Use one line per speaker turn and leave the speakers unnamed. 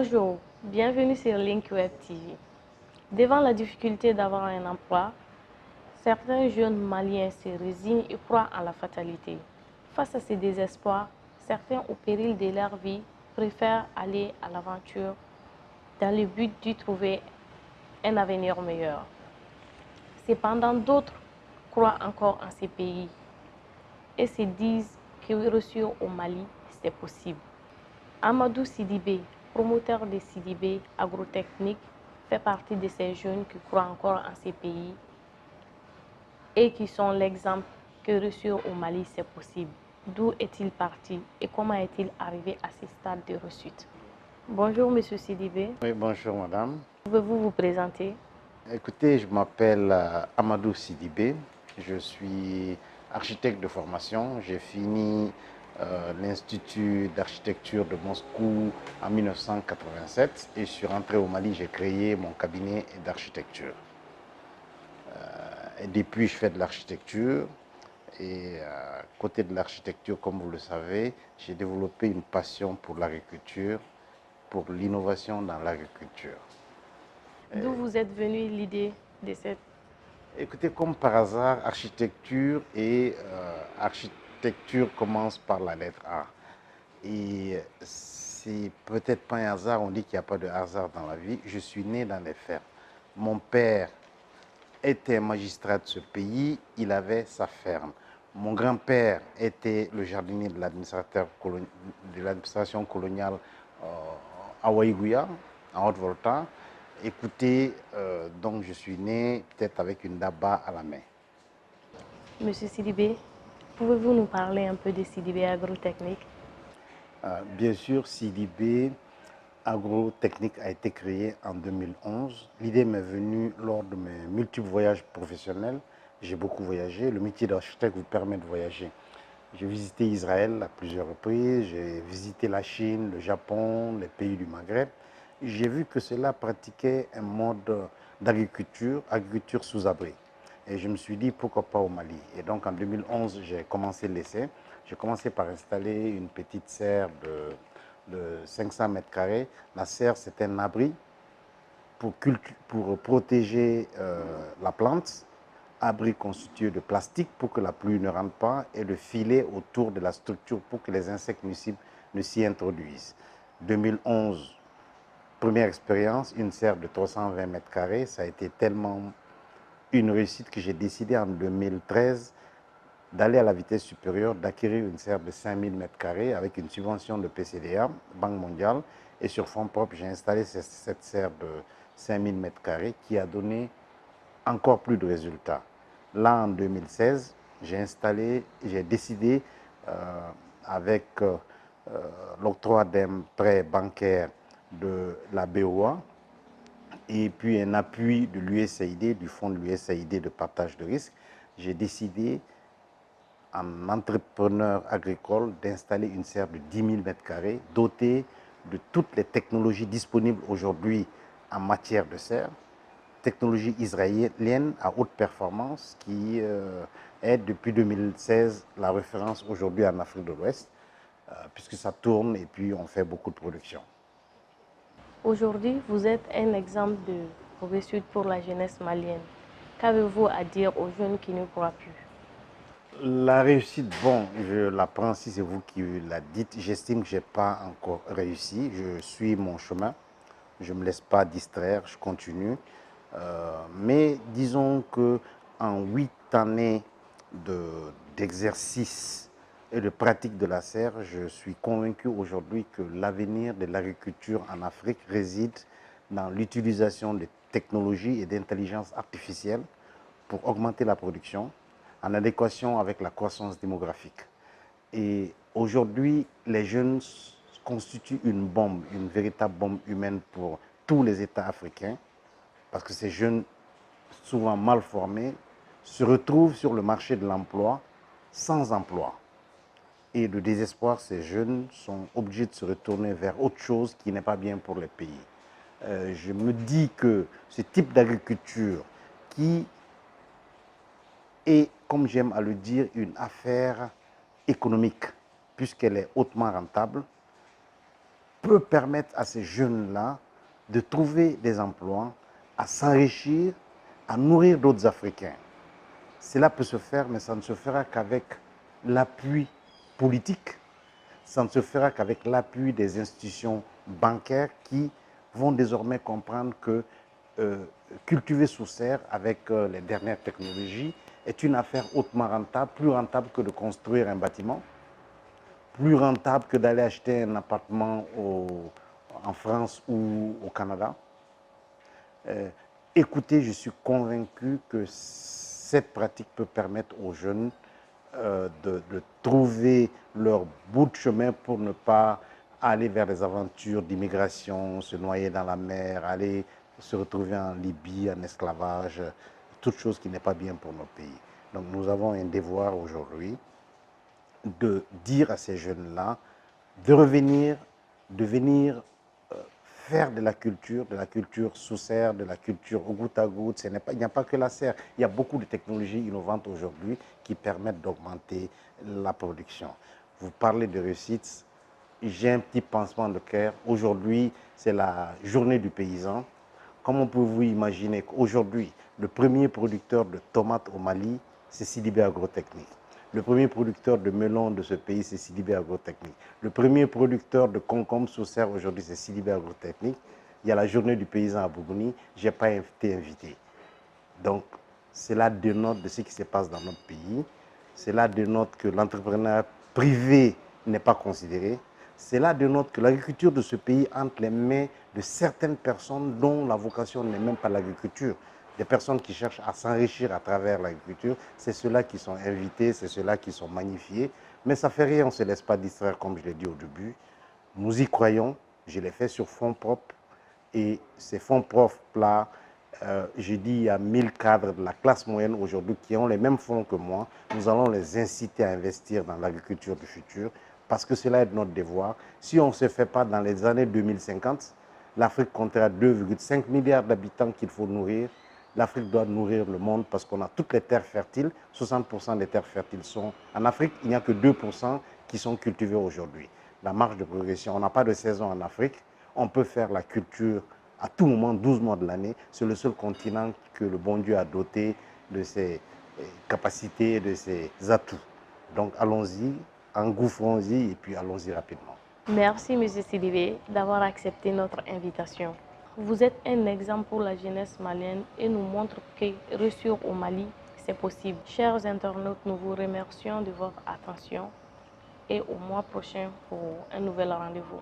Bonjour, bienvenue sur LinkWeb TV. Devant la difficulté d'avoir un emploi, certains jeunes Maliens se résignent et croient en la fatalité. Face à ces désespoirs, certains, au péril de leur vie, préfèrent aller à l'aventure dans le but d'y trouver un avenir meilleur. Cependant, d'autres croient encore en ces pays et se disent que réussir au Mali, c'est possible. Amadou Sidibé, promoteur de Sidibé Agrotechnique, fait partie de ces jeunes qui croient encore en ces pays et qui sont l'exemple que réussir au Mali, c'est possible. D'où est-il parti et comment est-il arrivé à ce stade de réussite? Bonjour, Monsieur Sidibé.
Oui, bonjour madame.
Pouvez-vous vous présenter?
Écoutez, je m'appelle Amadou Sidibé. Je suis architecte de formation. J'ai fini l'Institut d'architecture de Moscou en 1987 et je suis rentré au Mali. J'ai créé mon cabinet d'architecture. Et depuis, je fais de l'architecture. Et à côté de l'architecture, comme vous le savez, j'ai développé une passion pour l'agriculture, pour l'innovation dans l'agriculture.
D'où vous êtes venu l'idée de cette...
Écoutez, comme par hasard, architecture et architecture commence par la lettre A. Et c'est peut-être pas un hasard, on dit qu'il n'y a pas de hasard dans la vie. Je suis né dans les fermes. Mon père était magistrat de ce pays, il avait sa ferme. Mon grand-père était le jardinier de l'administration coloniale à Waïgouya, en Haute-Volta. Écoutez, donc je suis né peut-être avec une daba à la main.
Monsieur Sidibé, pouvez-vous nous parler un peu de Sidibé Agrotechnique?
Bien sûr, CDB Agrotechnique a été créé en 2011. L'idée m'est venue lors de mes multiples voyages professionnels. J'ai beaucoup voyagé. Le métier d'architecte vous permet de voyager. J'ai visité Israël à plusieurs reprises. J'ai visité la Chine, le Japon, les pays du Maghreb. J'ai vu que cela pratiquait un mode d'agriculture, agriculture sous abri. Et je me suis dit, pourquoi pas au Mali? Et donc en 2011, j'ai commencé l'essai. J'ai commencé par installer une petite serre de 500 mètres carrés. La serre, c'est un abri pour protéger la plante, abri constitué de plastique pour que la pluie ne rentre pas et le filet autour de la structure pour que les insectes nuisibles ne s'y introduisent. 2011, première expérience, une serre de 320 mètres carrés. Ça a été tellement une réussite que j'ai décidé en 2013 d'aller à la vitesse supérieure, d'acquérir une serre de 5000 mètres carrés avec une subvention de PCDA, Banque mondiale, et sur fonds propres, j'ai installé cette serre de 5000 mètres carrés qui a donné encore plus de résultats. Là, en 2016, j'ai décidé, avec l'octroi d'un prêt bancaire de la BOA et puis un appui de l'USAID, du fonds de l'USAID de partage de risques, j'ai décidé en entrepreneur agricole d'installer une serre de 10 000 mètres carrés dotée de toutes les technologies disponibles aujourd'hui en matière de serre, technologie israélienne à haute performance qui est depuis 2016 la référence aujourd'hui en Afrique de l'Ouest, puisque ça tourne et puis on fait beaucoup de production.
Aujourd'hui, vous êtes un exemple de réussite pour la jeunesse malienne. Qu'avez-vous à dire aux jeunes qui ne croient plus?
La réussite, bon, je la prends si c'est vous qui la dites. J'estime que je n'ai pas encore réussi. Je suis mon chemin. Je ne me laisse pas distraire, je continue. Mais disons qu'en 8 années d'exercice et de pratique de la serre, je suis convaincu aujourd'hui que l'avenir de l'agriculture en Afrique réside dans l'utilisation des technologies et d'intelligence artificielle pour augmenter la production en adéquation avec la croissance démographique. Et aujourd'hui, les jeunes constituent une bombe, une véritable bombe humaine pour tous les États africains, parce que ces jeunes, souvent mal formés, se retrouvent sur le marché de l'emploi sans emploi. Et le désespoir, ces jeunes sont obligés de se retourner vers autre chose qui n'est pas bien pour les pays. Je me dis que ce type d'agriculture qui est, comme j'aime à le dire, une affaire économique, puisqu'elle est hautement rentable, peut permettre à ces jeunes-là de trouver des emplois, à s'enrichir, à nourrir d'autres Africains. Cela peut se faire, mais ça ne se fera qu'avec l'appui politique, ça ne se fera qu'avec l'appui des institutions bancaires qui vont désormais comprendre que cultiver sous serre avec les dernières technologies est une affaire hautement rentable, plus rentable que de construire un bâtiment, plus rentable que d'aller acheter un appartement en France ou au Canada. Écoutez, je suis convaincu que cette pratique peut permettre aux jeunes de trouver leur bout de chemin pour ne pas aller vers des aventures d'immigration, se noyer dans la mer, aller se retrouver en Libye, en esclavage, toute chose qui n'est pas bien pour nos pays. Donc nous avons un devoir aujourd'hui de dire à ces jeunes-là de revenir, de venir faire de la culture sous serre, de la culture au goutte à goutte. Il n'y a pas que la serre. Il y a beaucoup de technologies innovantes aujourd'hui qui permettent d'augmenter la production. Vous parlez de réussite. J'ai un petit pansement de cœur. Aujourd'hui, c'est la journée du paysan. Comment pouvez-vous imaginer qu'aujourd'hui, le premier producteur de tomates au Mali, c'est Sidibé Agrotechnique. Le premier producteur de melon de ce pays, c'est Sidibé Agrotechnique. Le premier producteur de concombres sous serre aujourd'hui, c'est Sidibé Agrotechnique. Il y a la journée du paysan à Bougouni. Je n'ai pas été invité. Donc, cela dénote de ce qui se passe dans notre pays. Cela dénote que l'entrepreneuriat privé n'est pas considéré. Cela dénote que l'agriculture de ce pays entre les mains de certaines personnes dont la vocation n'est même pas l'agriculture. Des personnes qui cherchent à s'enrichir à travers l'agriculture, c'est ceux-là qui sont invités, c'est ceux-là qui sont magnifiés. Mais ça ne fait rien, on ne se laisse pas distraire comme je l'ai dit au début. Nous y croyons, je l'ai fait sur fonds propres. Et ces fonds propres-là, j'ai dit, il y a 1000 cadres de la classe moyenne aujourd'hui qui ont les mêmes fonds que moi. Nous allons les inciter à investir dans l'agriculture du futur parce que cela est notre devoir. Si on ne se fait pas dans les années 2050, l'Afrique comptera 2,5 milliards d'habitants qu'il faut nourrir. L'Afrique doit nourrir le monde parce qu'on a toutes les terres fertiles. 60% des terres fertiles sont en Afrique. Il n'y a que 2% qui sont cultivées aujourd'hui. La marge de progression, on n'a pas de saison en Afrique. On peut faire la culture à tout moment, 12 mois de l'année. C'est le seul continent que le bon Dieu a doté de ses capacités, de ses atouts. Donc allons-y, engouffrons-y et puis allons-y rapidement.
Merci, M. Sidibé, d'avoir accepté notre invitation. Vous êtes un exemple pour la jeunesse malienne et nous montre que réussir au Mali, c'est possible. Chers internautes, nous vous remercions de votre attention et au mois prochain pour un nouvel rendez-vous.